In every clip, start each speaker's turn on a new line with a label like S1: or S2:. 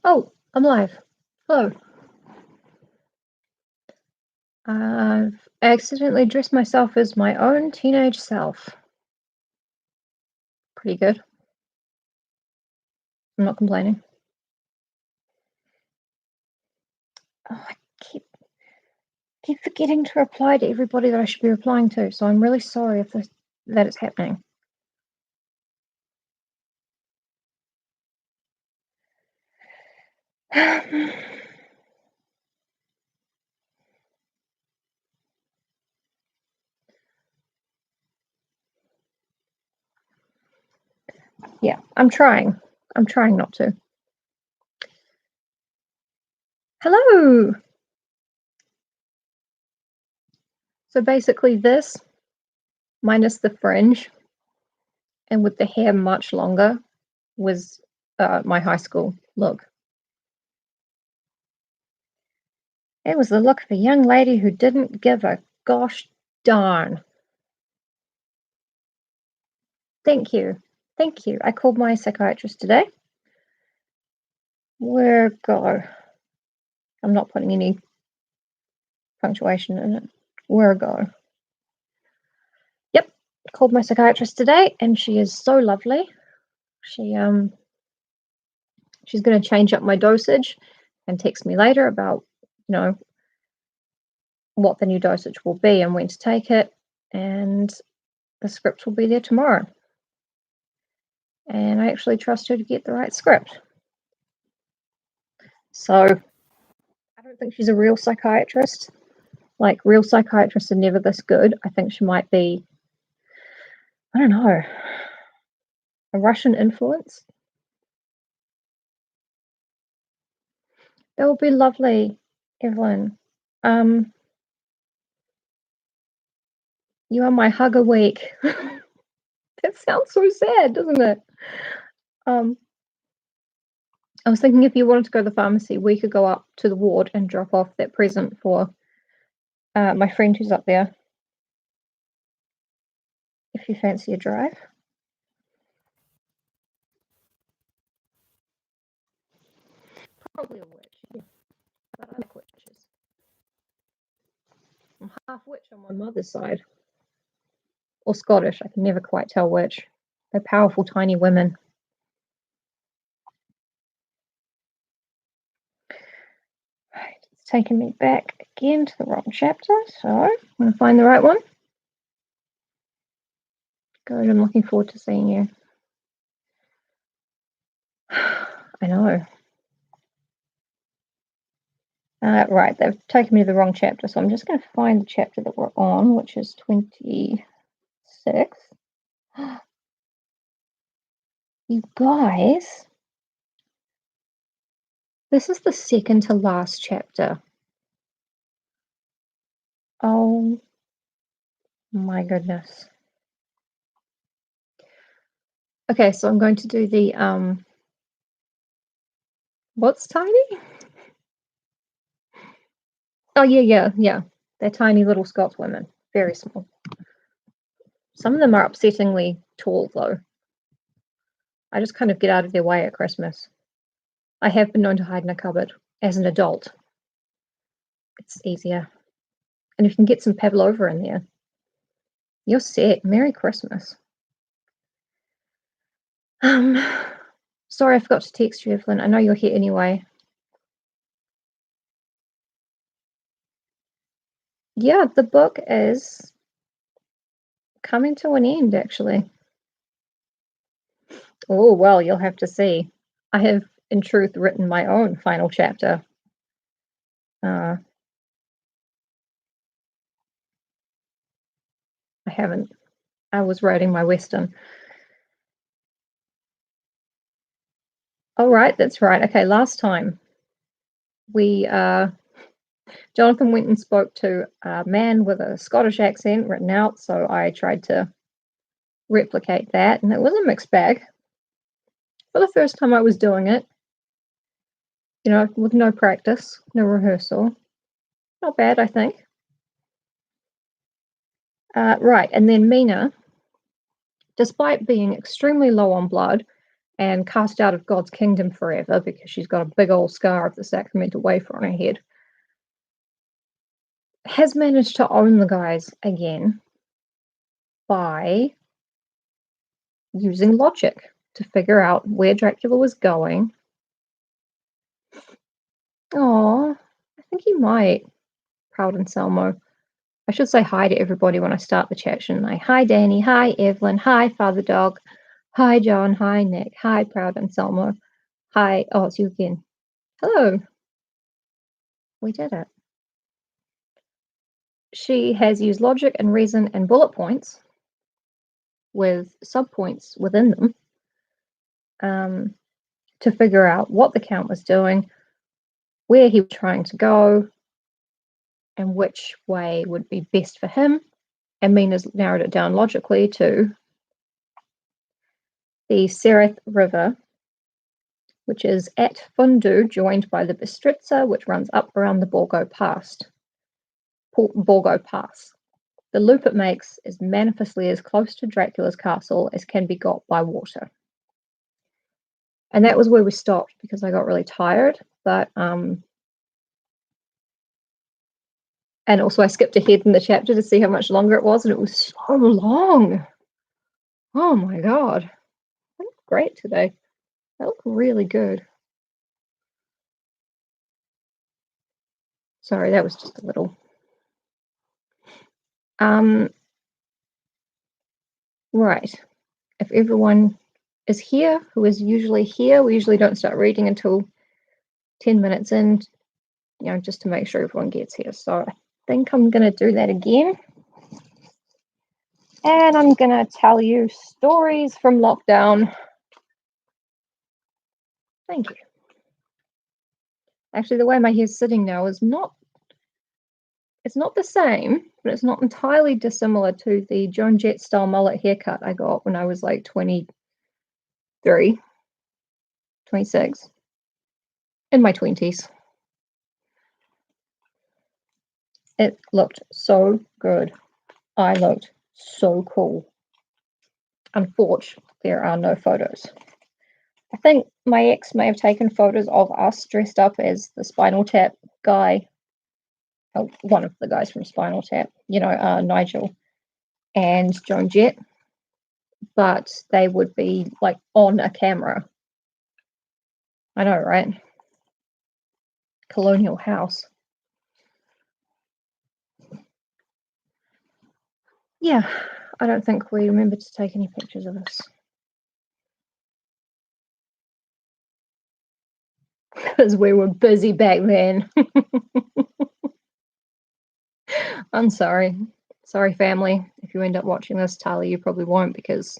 S1: Oh, I'm live. Hello. I've accidentally dressed myself as my own teenage self. Pretty good. I'm not complaining. Oh, I keep forgetting to reply to everybody that I should be replying to, so I'm really sorry if that it's happening. Yeah, I'm trying. I'm trying not to. Hello! So basically this, minus the fringe, and with the hair much longer, was my high school look. It was the look of a young lady who didn't give a gosh darn. Thank you. Thank you. I called my psychiatrist today. Where go? I'm not putting any punctuation in it. Where go? Yep. Called my psychiatrist today and she is so lovely. She's going to change up my dosage and text me later about, what the new dosage will be and when to take it, and the script will be there tomorrow. And I actually trust her to get the right script. So I don't think she's a real psychiatrist. Like, real psychiatrists are never this good. I think she might be, I don't know, a Russian influence. That would be lovely, Evelyn. You are my hug a week. That sounds so sad, doesn't it? I was thinking if you wanted to go to the pharmacy, we could go up to the ward and drop off that present for my friend who's up there. If you fancy a drive. Probably a witch, yeah. But I like witches. I'm half witch on my mother's side. Or Scottish, I can never quite tell which. They're powerful, tiny women. Right, it's taken me back again to the wrong chapter, so I'm going to find the right one. Good, I'm looking forward to seeing you. I know. Right, they've taken me to the wrong chapter, so I'm just going to find the chapter that we're on, which is 26. You guys, this is the second to last chapter. Oh my goodness. Okay, so I'm going to do the what's tiny? Oh yeah. They're tiny little Scots women. Very small. Some of them are upsettingly tall though. I just kind of get out of their way at Christmas. I have been known to hide in a cupboard as an adult. It's easier. And if you can get some pavlova in there, you're set. Merry Christmas. Sorry I forgot to text you, Evelyn. I know you're here anyway. Yeah, the book is coming to an end, actually. Oh, well, you'll have to see. I have, in truth, written my own final chapter. I haven't. I was writing my Western. Oh, right, that's right. Okay, last time we Jonathan went and spoke to a man with a Scottish accent written out, so I tried to replicate that, and it was a mixed bag. For the first time I was doing it, with no practice, no rehearsal. Not bad, I think. Right, and then Mina, despite being extremely low on blood and cast out of God's kingdom forever because she's got a big old scar of the sacramental wafer on her head, has managed to own the guys again by using logic to figure out where Dracula was going. Oh, I think he might. Proud Anselmo. I should say hi to everybody when I start the chat, shouldn't I? Hi, Danny. Hi, Evelyn. Hi, Father Dog. Hi, John. Hi, Nick. Hi, Proud Anselmo. Hi. Oh, it's you again. Hello. We did it. She has used logic and reason and bullet points with subpoints within them to figure out what the Count was doing, where he was trying to go, and which way would be best for him. And Mina's narrowed it down logically to the Sereth River, which is at Fundu, joined by the Bistritza, which runs up around the Borgo Pass. The loop it makes is manifestly as close to Dracula's castle as can be got by water. And that was where we stopped because I got really tired, but and also I skipped ahead in the chapter to see how much longer it was, and it was so long. Oh my god. I look great today. I look really good. Sorry, that was just a little. Right. If everyone is here, who is usually here, we usually don't start reading until 10 minutes in, just to make sure everyone gets here. So I think I'm going to do that again. And I'm going to tell you stories from lockdown. Thank you. Actually, the way my hair's sitting now is it's not the same, but it's not entirely dissimilar to the Joan Jett style mullet haircut I got when I was like 23, 26, in my 20s. It looked so good. I looked so cool. Unfortunately, there are no photos. I think my ex may have taken photos of us dressed up as the Spinal Tap guy. Oh, one of the guys from Spinal Tap, Nigel and Joan Jett, but they would be like on a camera. I know, right? Colonial house. Yeah, I don't think we remembered to take any pictures of us. Because we were busy back then. I'm sorry. Sorry, family. If you end up watching this, Tyler, you probably won't, because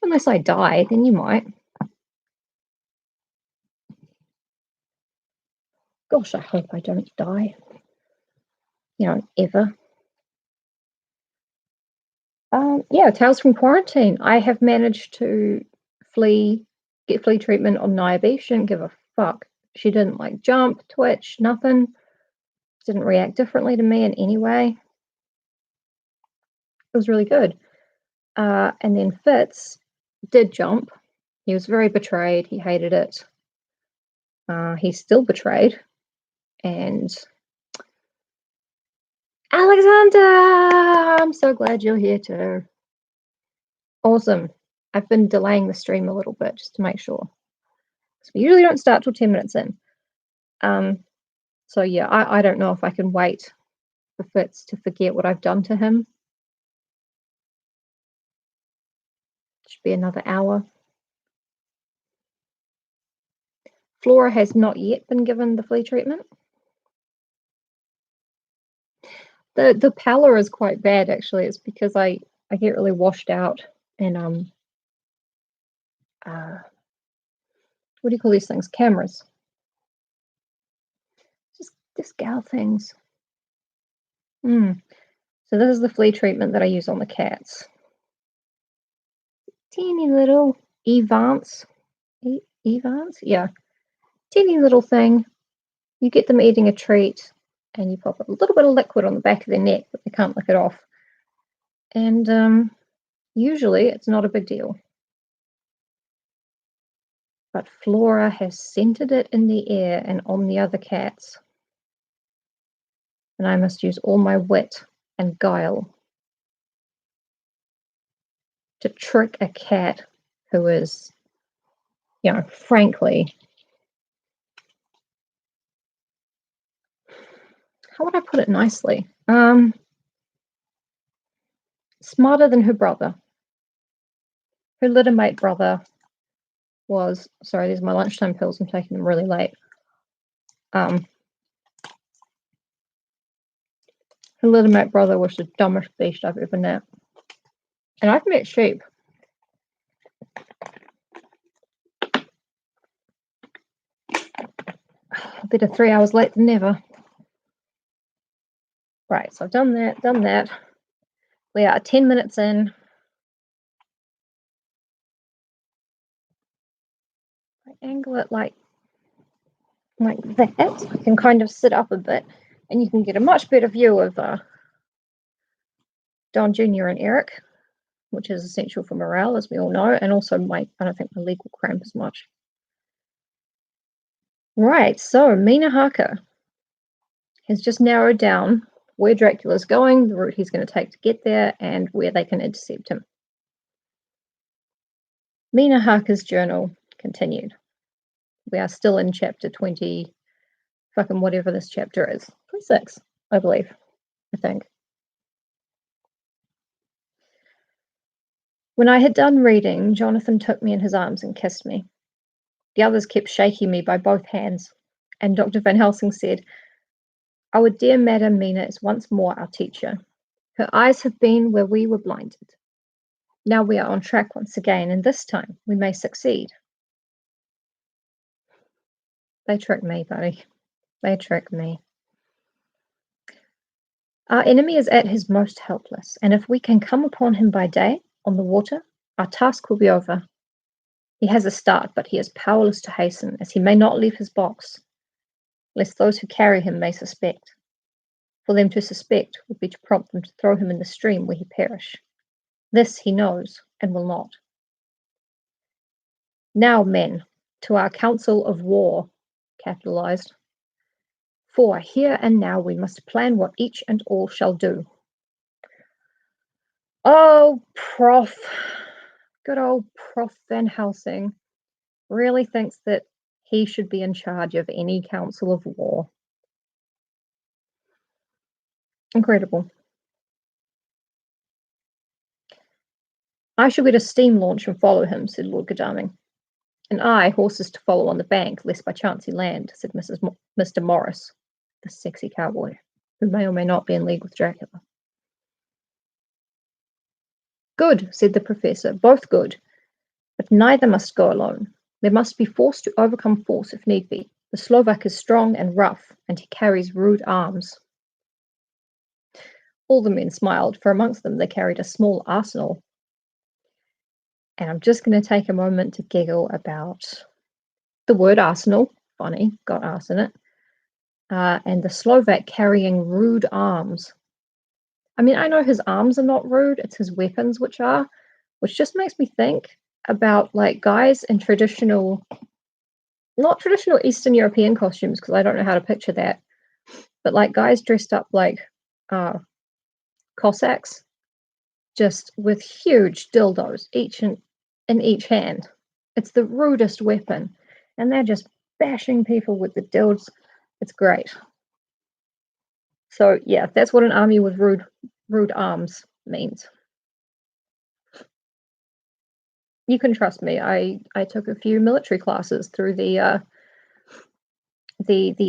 S1: unless I die, then you might. Gosh, I hope I don't die. Ever. Yeah, Tales from Quarantine. I have managed to get flea treatment on Niobe. She didn't give a fuck. She didn't jump, twitch, nothing. Didn't react differently to me in any way. It was really good. And then Fitz did jump. He was very betrayed. He hated it. He's still betrayed. And Alexander, I'm so glad you're here too. Awesome. I've been delaying the stream a little bit just to make sure. So we usually don't start till 10 minutes in. So yeah, I don't know if I can wait for Fitz to forget what I've done to him. Should be another hour. Flora has not yet been given the flea treatment. The pallor is quite bad, actually. It's because I get really washed out and what do you call these things? Cameras. Just gal things. So this is the flea treatment that I use on the cats. Teeny little Evance. Evance? Yeah. Teeny little thing. You get them eating a treat and you pop a little bit of liquid on the back of their neck, but they can't lick it off. And usually it's not a big deal. but Flora has scented it in the air and on the other cats. And I must use all my wit and guile to trick a cat who is, frankly, how would I put it nicely? Smarter than her brother. Her littermate brother was, sorry, these are my lunchtime pills, I'm taking them really late. Her littermate brother was the dumbest beast I've ever met. And I've met sheep. Better 3 hours late than never. Right, so I've done that. We are 10 minutes in. I angle it like that. I can kind of sit up a bit, and you can get a much better view of Don Jr. and Eric, which is essential for morale, as we all know, and also I don't think my leg will cramp as much. Right, so Mina Harker has just narrowed down where Dracula's going, the route he's going to take to get there, and where they can intercept him. Mina Harker's journal continued. We are still in chapter 20, fucking whatever this chapter is. 26, I believe. I think. When I had done reading, Jonathan took me in his arms and kissed me. The others kept shaking me by both hands, and Dr. Van Helsing said, "Our dear Madam Mina is once more our teacher. Her eyes have been where we were blinded. Now we are on track once again, and this time we may succeed." They tricked me, buddy. They tricked me. Our enemy is at his most helpless, and if we can come upon him by day, on the water, our task will be over. He has a start, but he is powerless to hasten, as he may not leave his box, lest those who carry him may suspect. For them to suspect would be to prompt them to throw him in the stream where he perish. This he knows, and will not. Now, men, to our council of war, capitalized. For here and now we must plan what each and all shall do. Oh, good old Prof. Van Helsing really thinks that he should be in charge of any council of war. Incredible. "I shall get a steam launch and follow him," said Lord Godalming. "And I, horses to follow on the bank, lest by chance he land," said Mr. Morris, the sexy cowboy, who may or may not be in league with Dracula. "Good," said the professor, "both good. But neither must go alone. There must be force to overcome force if need be. The Slovak is strong and rough, and he carries rude arms." All the men smiled, for amongst them they carried a small arsenal. And I'm just going to take a moment to giggle about the word arsenal, funny, got arse in it, and the Slovak carrying rude arms. I mean, I know his arms are not rude, it's his weapons which are, which just makes me think about like guys in not traditional Eastern European costumes, because I don't know how to picture that, but like guys dressed up like Cossacks, just with huge dildos, each in each hand. It's the rudest weapon, and they're just bashing people with the dildos. It's great. So yeah, that's what an army with rude arms means. You can trust me. I took a few military classes through the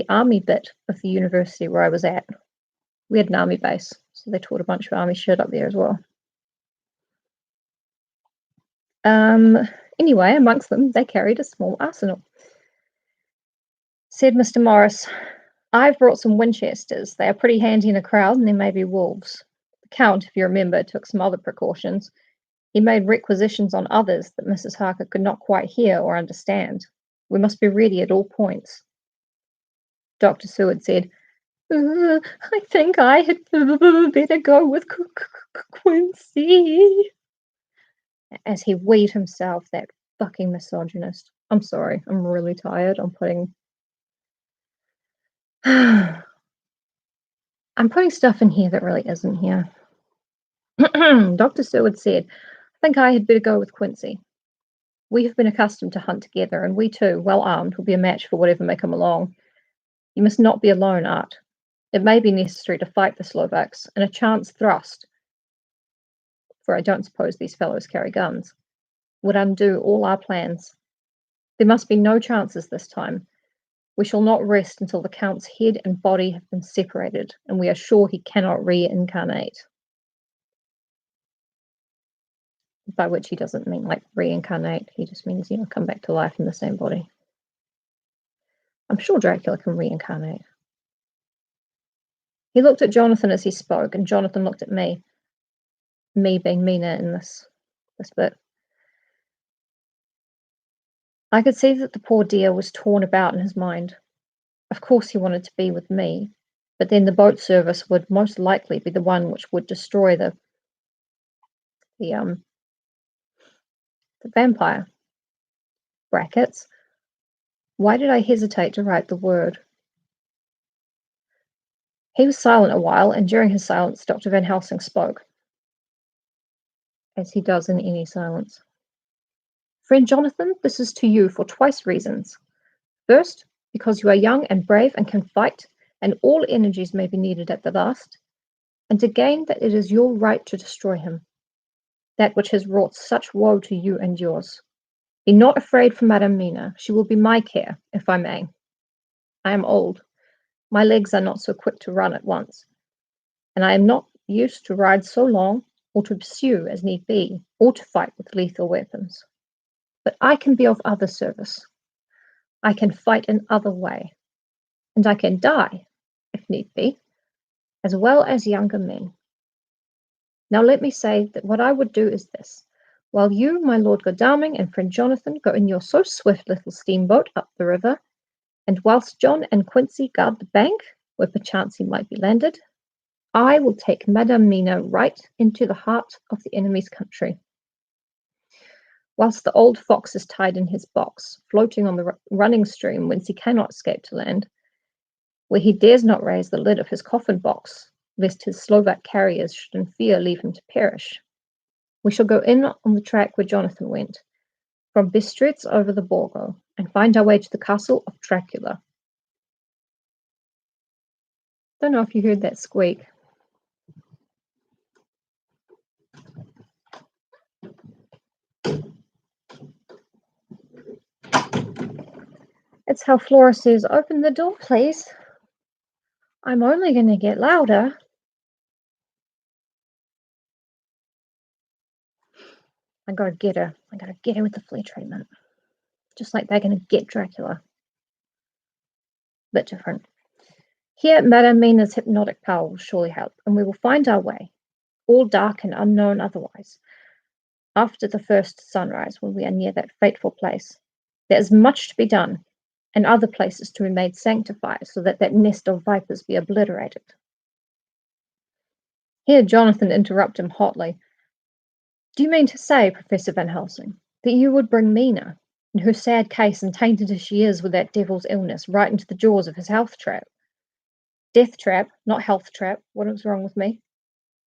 S1: army bit of the university where I was at. We had an army base, so they taught a bunch of army shit up there as well. Anyway, amongst them, they carried a small arsenal. Said Mr. Morris, "I've brought some Winchesters. They are pretty handy in a crowd, and there may be wolves." The Count, if you remember, took some other precautions. He made requisitions on others that Mrs. Harker could not quite hear or understand. We must be ready at all points. Dr. Seward said, "I think I had better go with Quincy," as he weed himself, that fucking misogynist. I'm sorry. I'm really tired. I'm putting stuff in here that really isn't here. Dr. Seward said, I think I had better go with Quincy. We have been accustomed to hunt together, and we too, well armed, will be a match for whatever may come along. You must not be alone, Art. It may be necessary to fight the Slovaks, and a chance thrust, for I don't suppose these fellows carry guns, would undo all our plans. There must be no chances this time. We shall not rest until the Count's head and body have been separated, and we are sure he cannot reincarnate. By which he doesn't mean like reincarnate, he just means, come back to life in the same body. I'm sure Dracula can reincarnate. He looked at Jonathan as he spoke, and Jonathan looked at me. Me being Mina in this bit. I could see that the poor dear was torn about in his mind. Of course he wanted to be with me, but then the boat service would most likely be the one which would destroy the vampire. Brackets. Why did I hesitate to write the word? He was silent a while, and during his silence, Dr. Van Helsing spoke, as he does in any silence. Friend Jonathan, this is to you for twice reasons. First, because you are young and brave and can fight, and all energies may be needed at the last, and again that it is your right to destroy him, that which has wrought such woe to you and yours. Be not afraid for Madame Mina. She will be my care, if I may. I am old. My legs are not so quick to run at once, and I am not used to ride so long, or to pursue as need be, or to fight with lethal weapons. But I can be of other service. I can fight in other way, and I can die, if need be, as well as younger men. Now let me say that what I would do is this. While you, my Lord Godalming, and friend Jonathan go in your so swift little steamboat up the river, and whilst John and Quincy guard the bank, where perchance he might be landed, I will take Madame Mina right into the heart of the enemy's country. Whilst the old fox is tied in his box, floating on the running stream whence he cannot escape to land, where he dares not raise the lid of his coffin box, lest his Slovak carriers should in fear leave him to perish, we shall go in on the track where Jonathan went, from Bistritz over the Borgo, and find our way to the castle of Dracula. Don't know if you heard that squeak. It's how Flora says, open the door, please. I'm only going to get louder. I gotta get her. I gotta get her with the flea treatment. Just like they're going to get Dracula. Bit different. Here, Madame Mina's hypnotic power will surely help, and we will find our way, all dark and unknown otherwise, after the first sunrise, when we are near that fateful place. There is much to be done, and other places to be made sanctified, so that that nest of vipers be obliterated. Here Jonathan interrupted him hotly. Do you mean to say, Professor Van Helsing, that you would bring Mina, in her sad case and tainted as she is with that devil's illness, right into the jaws of his health trap? Death trap, not health trap. What is wrong with me?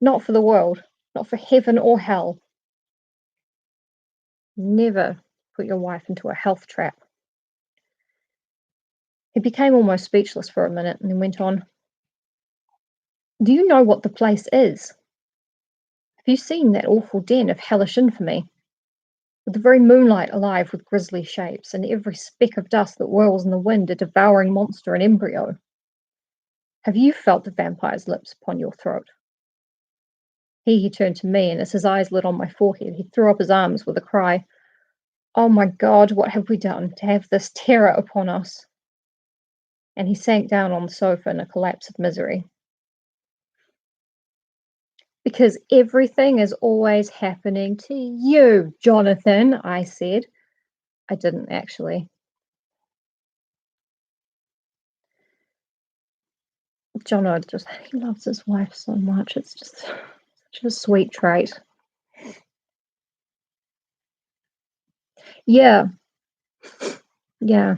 S1: Not for the world, not for heaven or hell. Never put your wife into a health trap. He became almost speechless for a minute and then went on. Do you know what the place is? Have you seen that awful den of hellish infamy? With the very moonlight alive with grisly shapes, and every speck of dust that whirls in the wind a devouring monster in embryo. Have you felt the vampire's lips upon your throat? He turned to me, and as his eyes lit on my forehead, he threw up his arms with a cry. Oh my God, what have we done to have this terror upon us? And he sank down on the sofa in a collapse of misery. Because everything is always happening to you, Jonathan, I said. I didn't actually. John he loves his wife so much. It's just such a sweet trait. Yeah. Yeah.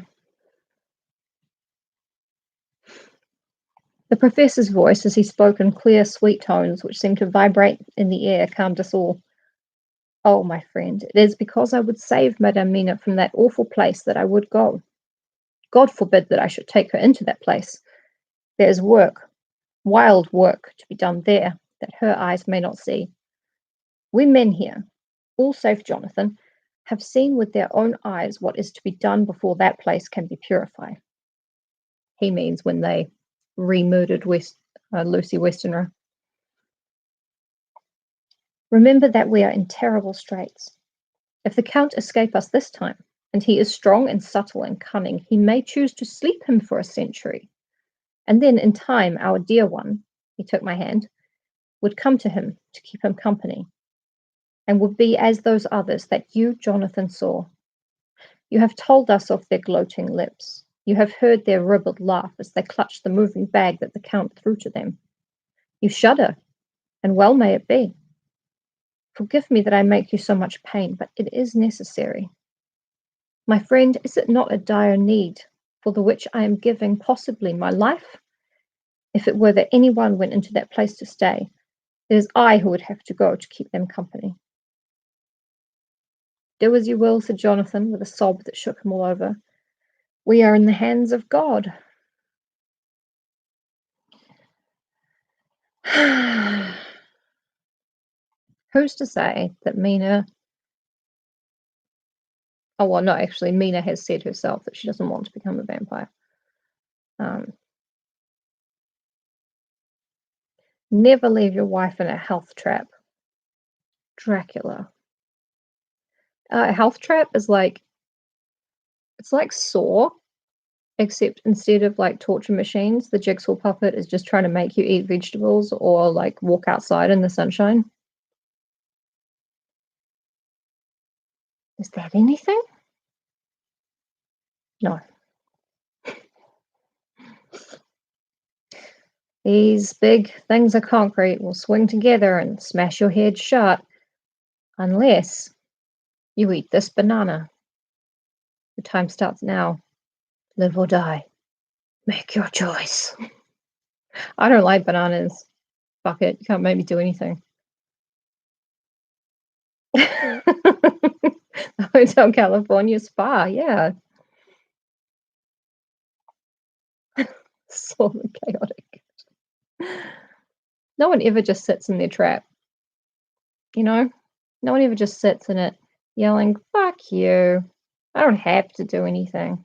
S1: The professor's voice, as he spoke in clear, sweet tones which seemed to vibrate in the air, calmed us all. Oh, my friend, it is because I would save Madame Mina from that awful place that I would go. God forbid that I should take her into that place. There is work, wild work, to be done there that her eyes may not see. We men here, all save Jonathan, have seen with their own eyes what is to be done before that place can be purified. He means when they re-murdered Lucy Westenra. Remember that we are in terrible straits. If the Count escape us this time, and he is strong and subtle and cunning, he may choose to sleep him for a century. And then in time our dear one, he took my hand, would come to him to keep him company, and would be as those others that you, Jonathan, saw. You have told us of their gloating lips. You have heard their ribald laugh as they clutched the moving bag that the Count threw to them. You shudder, and well may it be. Forgive me that I make you so much pain, but it is necessary. My friend, is it not a dire need, for the which I am giving possibly my life? If it were that any one went into that place to stay, it is I who would have to go to keep them company. Do as you will, said Jonathan, with a sob that shook him all over. We are in the hands of God. Who's to say that Mina... Oh, well, no, actually, Mina has said herself that she doesn't want to become a vampire. Never leave your wife in a health trap. Dracula. A health trap is like... It's like Saw, except instead of like torture machines, the jigsaw puppet is just trying to make you eat vegetables or like walk outside in the sunshine. Is that anything? No. These big things of concrete will swing together and smash your head shut unless you eat this banana. The time starts now. Live or die. Make your choice. I don't like bananas. Fuck it. You can't make me do anything. Hotel California spa, yeah. Sort of chaotic. No one ever just sits in their trap, you know? No one ever just sits in it yelling, fuck you. I don't have to do anything.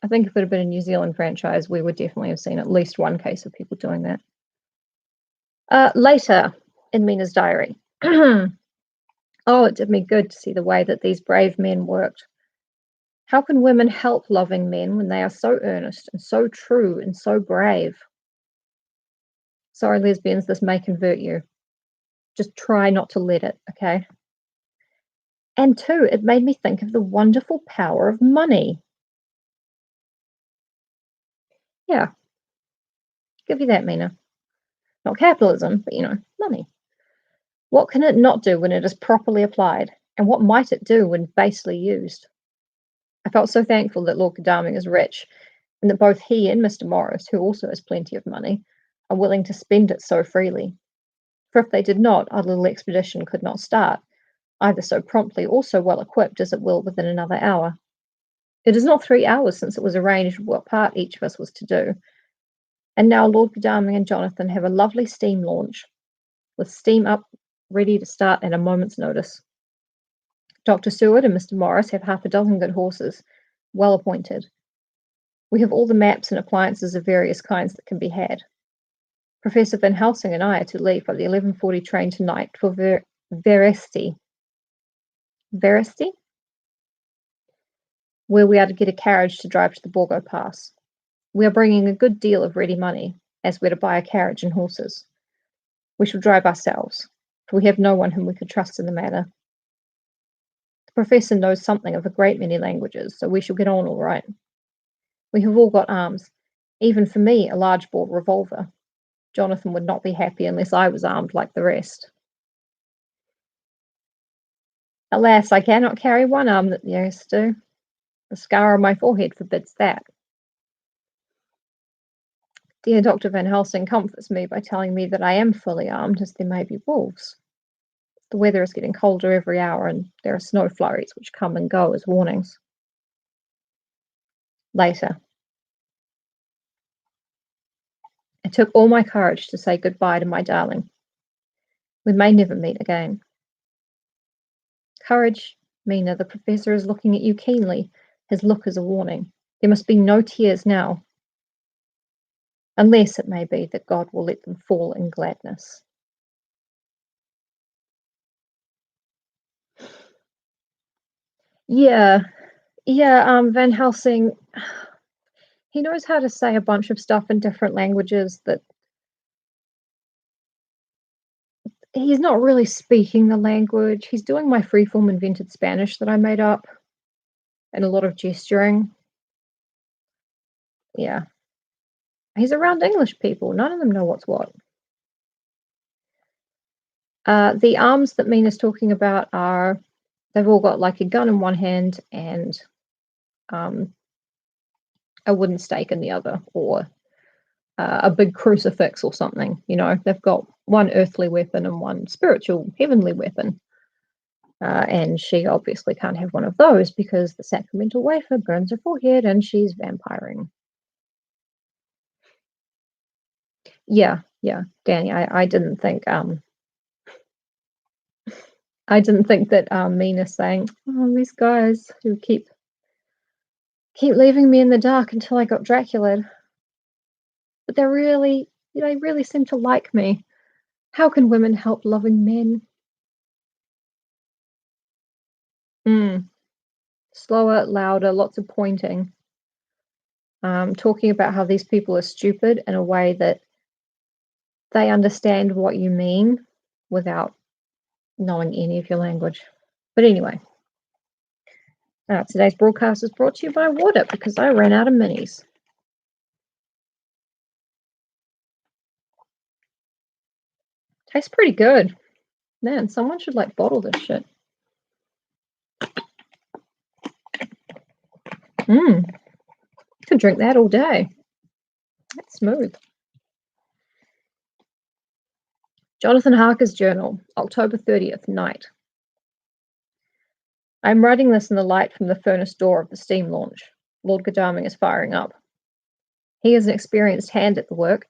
S1: I think if it had been a New Zealand franchise, we would definitely have seen at least one case of people doing that. Later in Mina's diary. Oh, it did me good to see the way that these brave men worked. How can women help loving men when they are so earnest and so true and so brave? Sorry, lesbians, this may convert you. Just try not to let it, okay? And two, it made me think of the wonderful power of money. Yeah, give you that, Mina. Not capitalism, but money. What can it not do when it is properly applied? And what might it do when basely used? I felt so thankful that Lord Godalming is rich, and that both he and Mr. Morris, who also has plenty of money, are willing to spend it so freely. For if they did not, our little expedition could not start, either so promptly or so well equipped as it will within another hour. It is not 3 hours since it was arranged what part each of us was to do, and now Lord Godalming and Jonathan have a lovely steam launch, with steam up ready to start at a moment's notice. Dr. Seward and Mr. Morris have half a dozen good horses, well appointed. We have all the maps and appliances of various kinds that can be had. Professor Van Helsing and I are to leave by the 11:40 train tonight for Veresti. Veresti? Where we are to get a carriage to drive to the Borgo Pass. We are bringing a good deal of ready money, as we're to buy a carriage and horses. We shall drive ourselves, for we have no one whom we could trust in the matter. The professor knows something of a great many languages, so we shall get on all right. We have all got arms, even for me a large-bore revolver. Jonathan would not be happy unless I was armed like the rest. Alas, I cannot carry one arm that the others do. The scar on my forehead forbids that. Dear Dr. Van Helsing comforts me by telling me that I am fully armed, as there may be wolves. The weather is getting colder every hour, and there are snow flurries which come and go as warnings. Later. It took all my courage to say goodbye to my darling. We may never meet again. Courage, Mina, the professor is looking at you keenly. His look is a warning. There must be no tears now. Unless it may be that God will let them fall in gladness. Yeah, Van Helsing, he knows how to say a bunch of stuff in different languages that he's not really speaking the language. He's doing my freeform invented Spanish that I made up and a lot of gesturing. Yeah. He's around English people. None of them know what's what. The arms that Mina's talking about are, they've all got like a gun in one hand and a wooden stake in the other, or a big crucifix or something. You know, they've got one earthly weapon and one spiritual, heavenly weapon. And she obviously can't have one of those because the sacramental wafer burns her forehead and she's vampiring. Yeah, Danny, I didn't think that Mina's saying, oh, these guys who keep leaving me in the dark until I got Dracula. But they really seem to like me. How can women help loving men? Slower, louder, lots of pointing. Talking about how these people are stupid in a way that they understand what you mean without knowing any of your language. But anyway, today's broadcast is brought to you by water because I ran out of minis. Tastes pretty good. Man, someone should like bottle this shit. Could drink that all day. That's smooth. Jonathan Harker's journal, October 30th, night. I'm writing this in the light from the furnace door of the steam launch. Lord Godalming is firing up. He is an experienced hand at the work,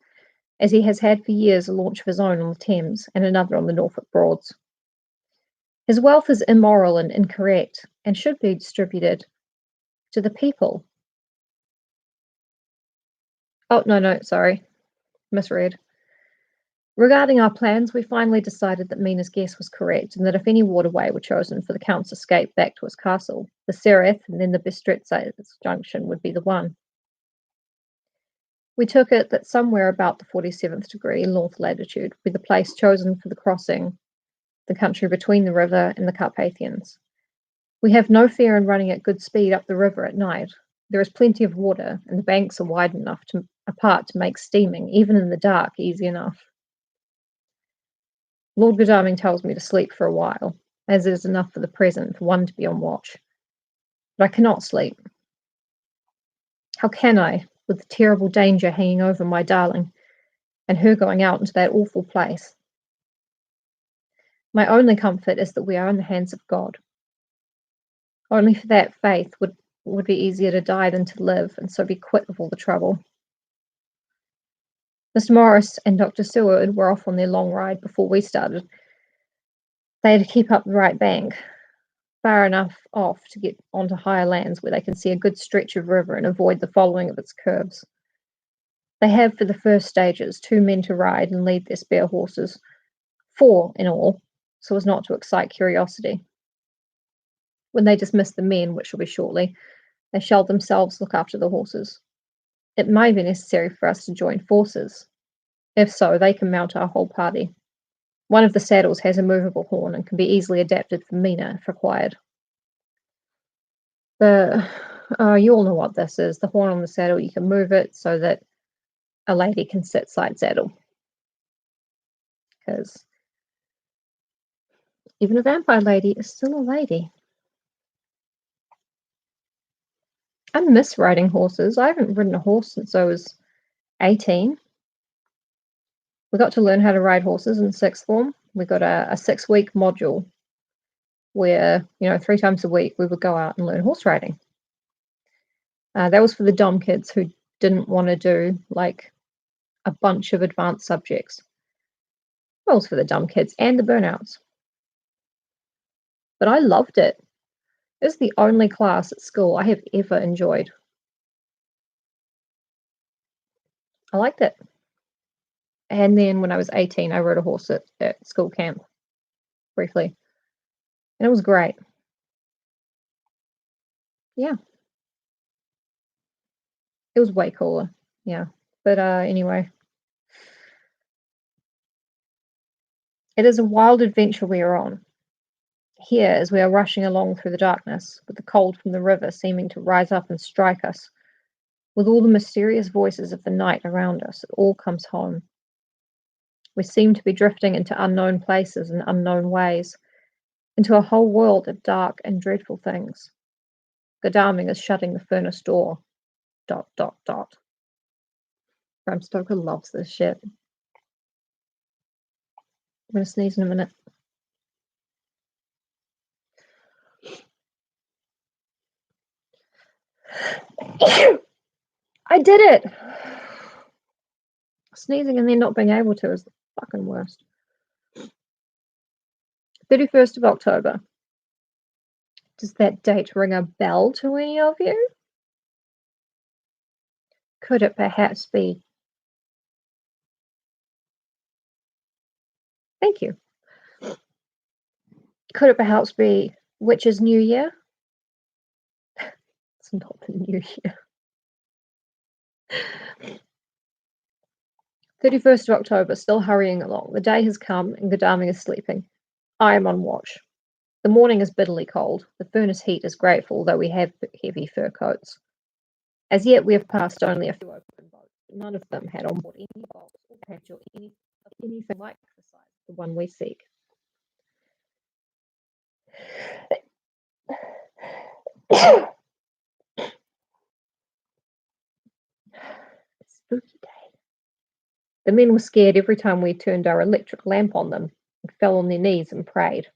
S1: as he has had for years a launch of his own on the Thames and another on the Norfolk Broads. His wealth is immoral and incorrect, and should be distributed to the people. Oh, no, sorry. Misread. Regarding our plans, we finally decided that Mina's guess was correct, and that if any waterway were chosen for the Count's escape back to his castle, the Sereth and then the Bistritz junction would be the one. We took it that somewhere about the 47th degree north latitude would be the place chosen for the crossing the country between the river and the Carpathians. We have no fear in running at good speed up the river at night. There is plenty of water, and the banks are wide enough apart to make steaming, even in the dark, easy enough. Lord Godalming tells me to sleep for a while, as it is enough for the present for one to be on watch. But I cannot sleep. How can I, with the terrible danger hanging over my darling, and her going out into that awful place? My only comfort is that we are in the hands of God. Only for that faith would be easier to die than to live, and so be quit of all the trouble. Mr. Morris and Dr. Seward were off on their long ride before we started. They had to keep up the right bank, far enough off to get onto higher lands where they can see a good stretch of river and avoid the following of its curves. They have, for the first stages, 2 men to ride and lead their spare horses, 4 in all, so as not to excite curiosity. When they dismiss the men, which will be shortly, they shall themselves look after the horses. It may be necessary for us to join forces. If so, they can mount our whole party. One of the saddles has a movable horn and can be easily adapted for Mina if required. You all know what this is. The horn on the saddle, you can move it so that a lady can sit side saddle. Because Even a vampire lady is still a lady. I miss riding horses. I haven't ridden a horse since I was 18. We got to learn how to ride horses in sixth form. We got a 6-week module where, 3 times a week we would go out and learn horse riding. That was for the dumb kids who didn't want to do like a bunch of advanced subjects. Well, it was for the dumb kids and the burnouts. But I loved it. It was the only class at school I have ever enjoyed. I liked it. And then when I was 18, I rode a horse at school camp briefly. And it was great. Yeah. It was way cooler. Yeah. But anyway. It is a wild adventure we are on. Here, as we are rushing along through the darkness, with the cold from the river seeming to rise up and strike us, with all the mysterious voices of the night around us, it all comes home. We seem to be drifting into unknown places and unknown ways, into a whole world of dark and dreadful things. Godalming is shutting the furnace door. ... Bram Stoker loves this shit. I'm gonna sneeze in a minute. I did it! Sneezing and then not being able to is the fucking worst. 31st of October. Does that date ring a bell to any of you? Could it perhaps be... Thank you. Could it perhaps be Witch's New Year? It's not the New Year. 31st of October, still hurrying along. The day has come and Godalming is sleeping. I am on watch. The morning is bitterly cold. The furnace heat is grateful, though we have heavy fur coats. As yet, we have passed only a few open boats. None of them had on board any bolts or patch or anything like the size of the one we seek. It's spooky day. The men were scared every time we turned our electric lamp on them and fell on their knees and prayed.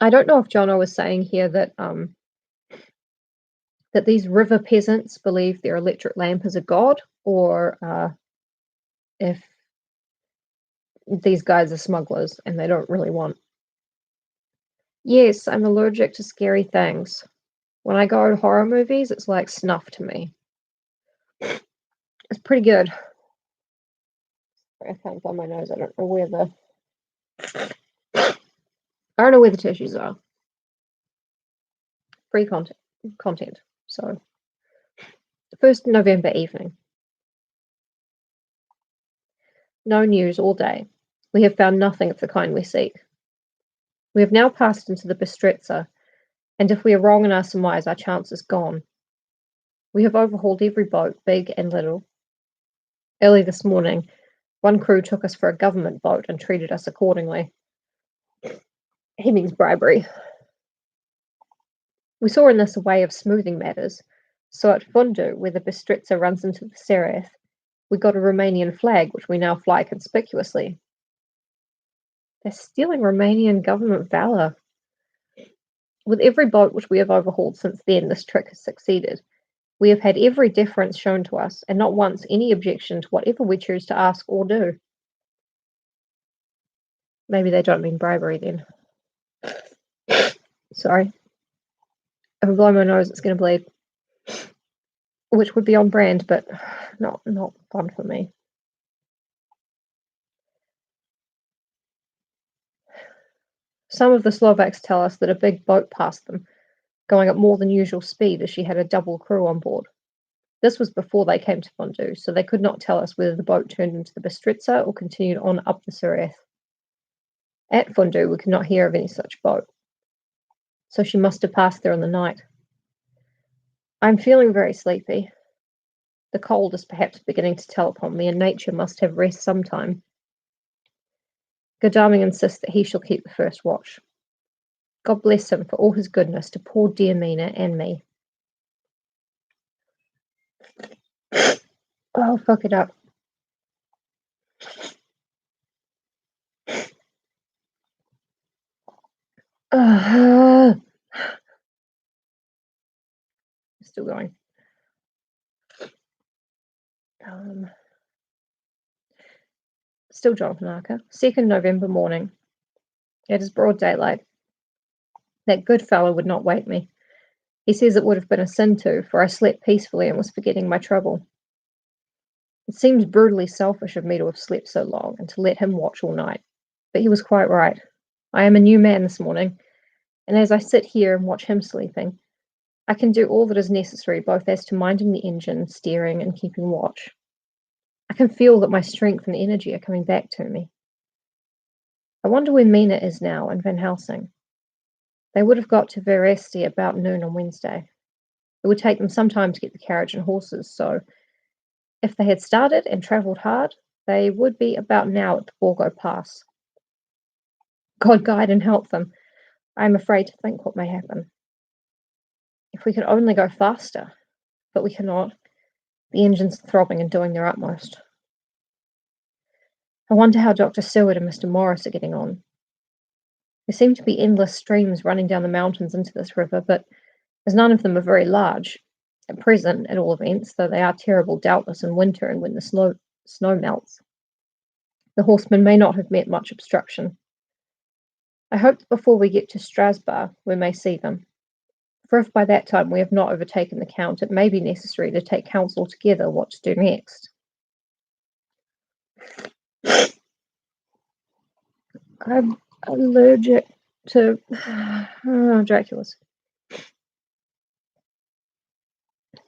S1: I don't know if Jono was saying here that that these river peasants believe their electric lamp is a god, or if these guys are smugglers and they don't really want... Yes, I'm allergic to scary things. When I go to horror movies, it's like snuff to me. It's pretty good. I can't find my nose. I don't know where the tissues are. Free content. So, 1st November evening. No news all day. We have found nothing of the kind we seek. We have now passed into the Bistretza, and if we are wrong in our surmise, our chance is gone. We have overhauled every boat, big and little. Early this morning, one crew took us for a government boat and treated us accordingly. He means bribery. We saw in this a way of smoothing matters, so at Fundu, where the Bistretza runs into the Sereth, we got a Romanian flag, which we now fly conspicuously. They're stealing Romanian government valor. With every boat which we have overhauled since then, this trick has succeeded. We have had every deference shown to us, and not once any objection to whatever we choose to ask or do. Maybe they don't mean bribery then. Sorry. If I blow my nose, it's going to bleed. Which would be on brand, but not fun for me. Some of the Slovaks tell us that a big boat passed them, going at more than usual speed as she had a double crew on board. This was before they came to Fundu, so they could not tell us whether the boat turned into the Bistretza or continued on up the Sereth. At Fundu, we could not hear of any such boat, so she must have passed there in the night. I'm feeling very sleepy. The cold is perhaps beginning to tell upon me, and nature must have rest sometime. Godalming insists that he shall keep the first watch. God bless him for all his goodness to poor dear Mina and me. Oh, fuck it up. Still going. Still Jonathan Archer. 2nd November morning. It is broad daylight. That good fellow would not wake me. He says it would have been a sin to, for I slept peacefully and was forgetting my trouble. It seems brutally selfish of me to have slept so long and to let him watch all night. But he was quite right. I am a new man this morning, and as I sit here and watch him sleeping, I can do all that is necessary, both as to minding the engine, steering, and keeping watch. I can feel that my strength and energy are coming back to me. I wonder where Mina is now and Van Helsing. They would have got to Veresti about noon on Wednesday. It would take them some time to get the carriage and horses, so if they had started and travelled hard, they would be about now at the Borgo Pass. God guide and help them. I am afraid to think what may happen. If we could only go faster, but we cannot. The engines are throbbing and doing their utmost. I wonder how Dr. Seward and Mr. Morris are getting on. There seem to be endless streams running down the mountains into this river, but as none of them are very large, at present, at all events, though they are terrible doubtless in winter and when the snow melts, the horsemen may not have met much obstruction. I hope that before we get to Strasbourg we may see them, for if by that time we have not overtaken the Count, it may be necessary to take counsel together what to do next. I'm allergic to Dracula's.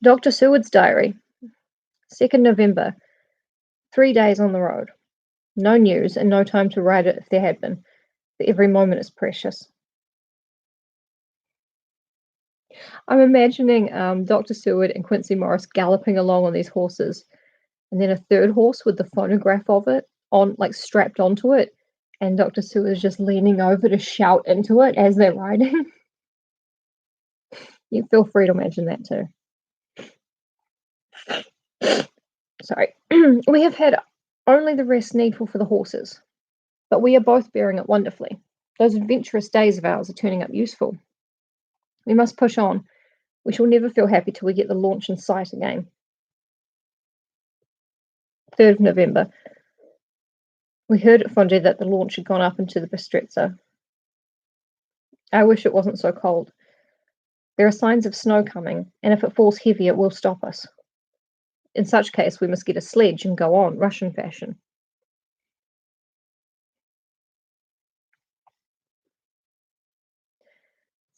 S1: Dr. Seward's diary. 2nd November. 3 days on the road. No news and no time to write it if there had been, for every moment is precious. I'm imagining Dr. Seward and Quincy Morris galloping along on these horses, and then a third horse with the phonograph of it on, like strapped onto it, and Dr. Seward is just leaning over to shout into it as they're riding. You feel free to imagine that too. Sorry. We have had only the rest needful for the horses, but we are both bearing it wonderfully. Those adventurous days of ours are turning up useful. We must push on. We shall never feel happy till we get the launch in sight again. 3rd of November. We heard at Fonde that the launch had gone up into the Bistretza. I wish it wasn't so cold. There are signs of snow coming, and if it falls heavy it will stop us. In such case we must get a sledge and go on, Russian fashion.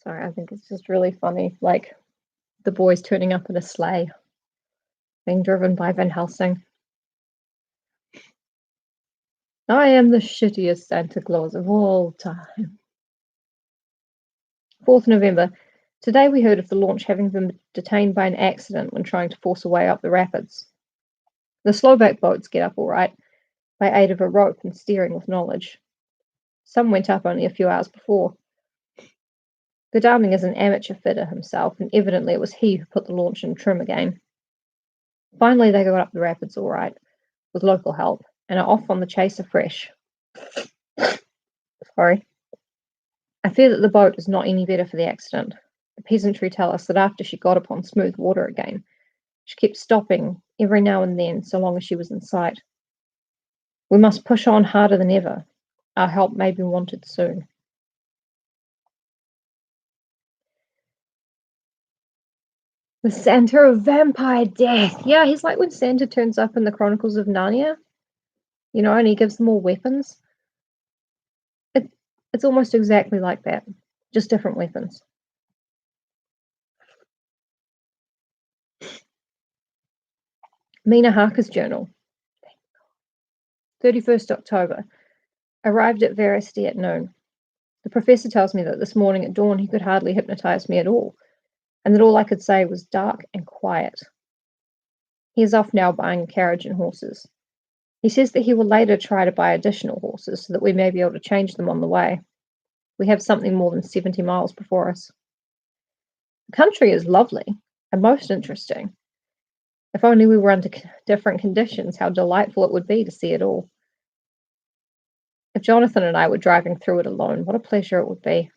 S1: Sorry, I think it's just really funny, like the boys turning up in a sleigh, being driven by Van Helsing. I am the shittiest Santa Claus of all time. 4th November. Today we heard of the launch having been detained by an accident when trying to force a way up the rapids. The Slovak boats get up all right, by aid of a rope and steering with knowledge. Some went up only a few hours before. Godalming is an amateur fitter himself, and evidently it was he who put the launch in trim again. Finally they got up the rapids all right, with local help, and are off on the chase afresh. Sorry. I fear that the boat is not any better for the accident. The peasantry tell us that after she got upon smooth water again, she kept stopping every now and then so long as she was in sight. We must push on harder than ever. Our help may be wanted soon. The Santa of Vampire Death. Yeah, he's like when Santa turns up in the Chronicles of Narnia, you know, and he gives them all weapons. It's almost exactly like that, just different weapons. Mina Harker's journal. 31st October. Arrived at Veresti at noon. The professor tells me that this morning at dawn he could hardly hypnotize me at all, and that all I could say was dark and quiet. He is off now buying a carriage and horses. He says that he will later try to buy additional horses so that we may be able to change them on the way. We have something more than 70 miles before us. The country is lovely and most interesting. If only we were under different conditions, how delightful it would be to see it all. If Jonathan and I were driving through it alone, what a pleasure it would be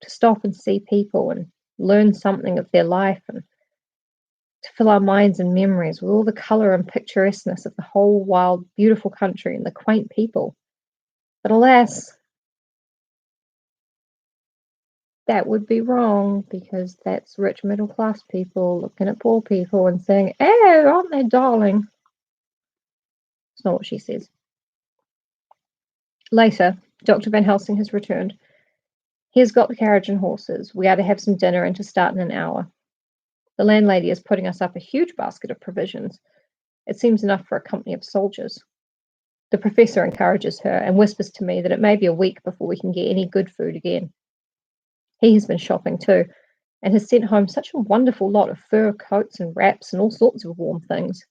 S1: to stop and see people and learn something of their life, and to fill our minds and memories with all the colour and picturesqueness of the whole wild, beautiful country and the quaint people. But alas, that would be wrong, because that's rich middle class people looking at poor people and saying, "Oh, aren't they darling?" It's not what she says. Later, Dr. Van Helsing has returned. He has got the carriage and horses. We are to have some dinner and to start in an hour. The landlady is putting us up a huge basket of provisions. It seems enough for a company of soldiers. The professor encourages her and whispers to me that it may be a week before we can get any good food again. He has been shopping too, and has sent home such a wonderful lot of fur coats and wraps and all sorts of warm things.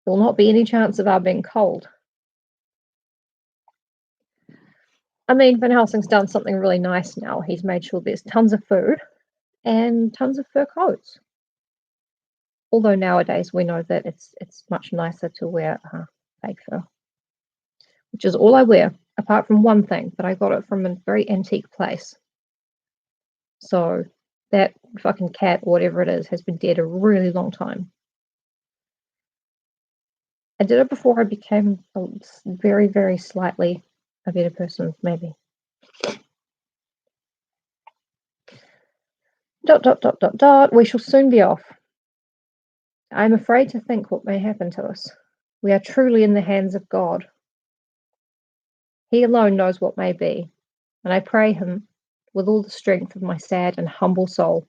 S1: There will not be any chance of our being cold. I mean, Van Helsing's done something really nice now. He's made sure there's tons of food and tons of fur coats. Although nowadays we know that it's much nicer to wear fake fur, which is all I wear, apart from one thing, but I got it from a very antique place. So that fucking cat, or whatever it is, has been dead a really long time. I did it before I became very, very slightly a better person, maybe. Dot, dot, dot, dot, dot. We shall soon be off. I am afraid to think what may happen to us. We are truly in the hands of God. He alone knows what may be, and I pray him, with all the strength of my sad and humble soul,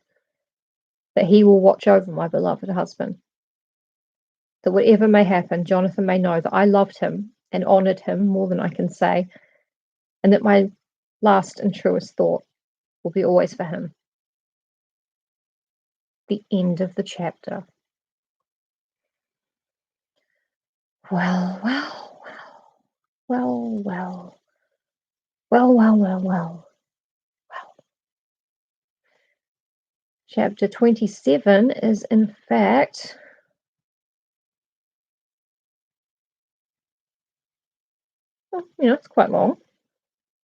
S1: that he will watch over my beloved husband. That whatever may happen, Jonathan may know that I loved him and honoured him more than I can say, and that my last and truest thought will be always for him. The end of the chapter. Well, well, well, well, well, well, well, well. Chapter 27 is, in fact, well, it's quite long,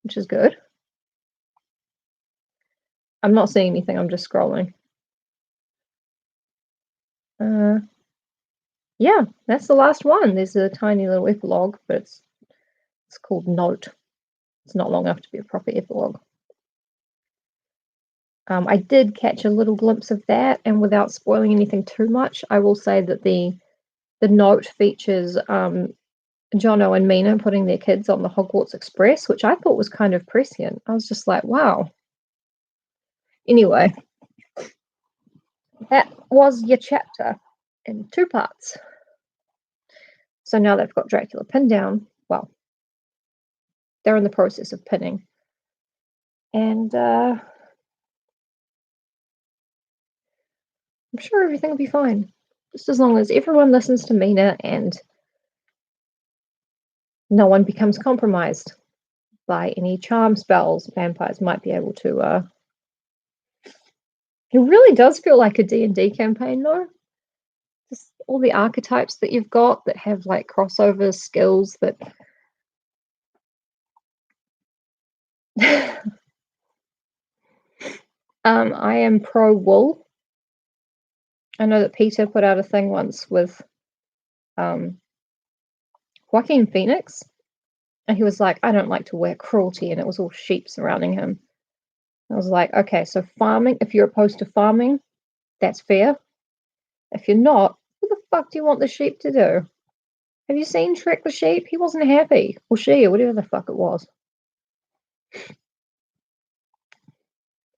S1: which is good. I'm not seeing anything, I'm just scrolling. Yeah, that's the last one. There's a tiny little epilogue, but it's called Note. It's not long enough to be a proper epilogue. I did catch a little glimpse of that, and without spoiling anything too much, I will say that the note features Jono and Mina putting their kids on the Hogwarts Express, which I thought was kind of prescient. I was just like, wow. Anyway, that was your chapter in 2 parts. So now they've got Dracula pinned down. Well, they're in the process of pinning. And I'm sure everything will be fine. Just as long as everyone listens to Mina and no one becomes compromised by any charm spells vampires might be able to. It really does feel like a D&D campaign, though. Just all the archetypes that you've got that have like crossover skills that. I am pro wool. I know that Peter put out a thing once with Joaquin Phoenix, and he was like, I don't like to wear cruelty, and it was all sheep surrounding him. I was like, okay, so farming, if you're opposed to farming, that's fair. If you're not, what the fuck do you want the sheep to do? Have you seen Shrek the Sheep? He wasn't happy, or she, or whatever the fuck it was.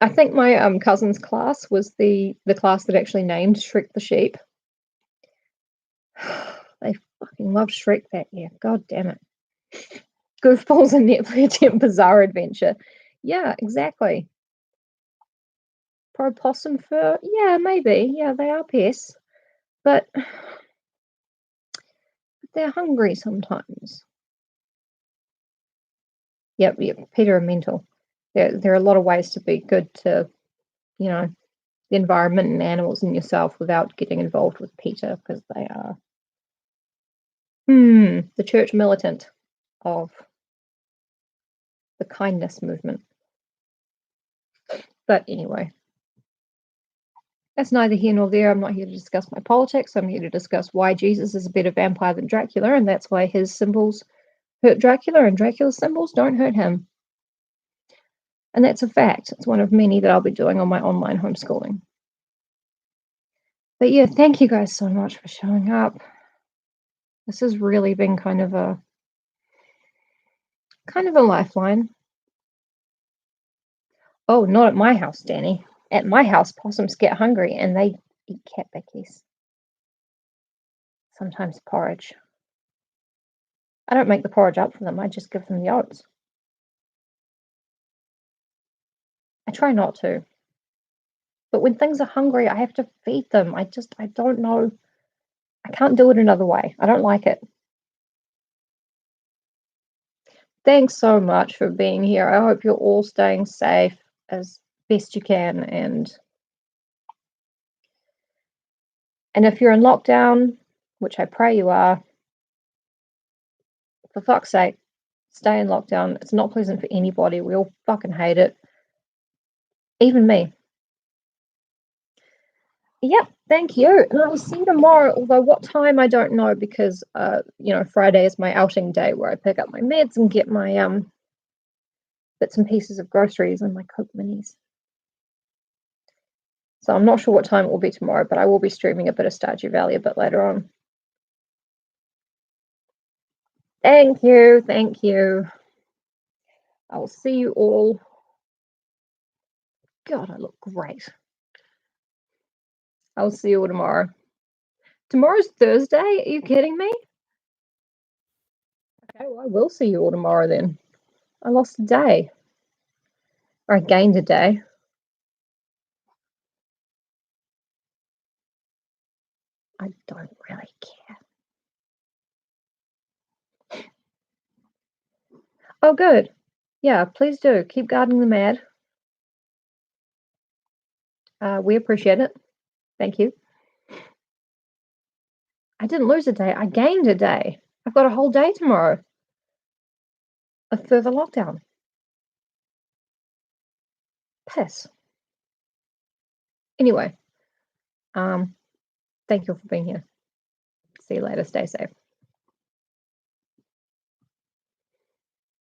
S1: I think my cousin's class was the class that actually named Shrek the Sheep. They fucking loved Shrek that year. God damn it. Goofballs and Netflix Bizarre Adventure. Yeah, exactly. Pro possum fur? Yeah, maybe. Yeah, they are pests. But they're hungry sometimes. Yep, Peter and mental. There are a lot of ways to be good to, the environment and animals and yourself without getting involved with Peter, because they are the church militant of the kindness movement. But anyway, that's neither here nor there. I'm not here to discuss my politics. I'm here to discuss why Jesus is a better vampire than Dracula, and that's why his symbols hurt Dracula and Dracula's symbols don't hurt him. And that's a fact. It's one of many that I'll be doing on my online homeschooling. But yeah, thank you guys so much for showing up. This has really been kind of a lifeline. Oh, not at my house, Danny. At my house, possums get hungry and they eat cat bickies. Sometimes porridge. I don't make the porridge up for them. I just give them the oats. I try not to. But when things are hungry, I have to feed them. I don't know. I can't do it another way. I don't like it. Thanks so much for being here. I hope you're all staying safe as best you can. And if you're in lockdown, which I pray you are, for fuck's sake, stay in lockdown. It's not pleasant for anybody. We all fucking hate it. Even me. Yep, thank you. And I'll see you tomorrow, although what time I don't know, because Friday is my outing day where I pick up my meds and get my bits and pieces of groceries and my Coke minis. So I'm not sure what time it will be tomorrow, but I will be streaming a bit of Stardew Valley a bit later on. Thank you, thank you. I will see you all. God, I look great. I'll see you all tomorrow. Tomorrow's Thursday? Are you kidding me? Okay, well, I will see you all tomorrow then. I lost a day. Or I gained a day. I don't really care. Oh, good. Yeah, please do. Keep guarding the mad. We appreciate it. Thank you. I didn't lose a day. I gained a day. I've got a whole day tomorrow. A further lockdown. Piss. Anyway, thank you for being here. See you later. Stay safe.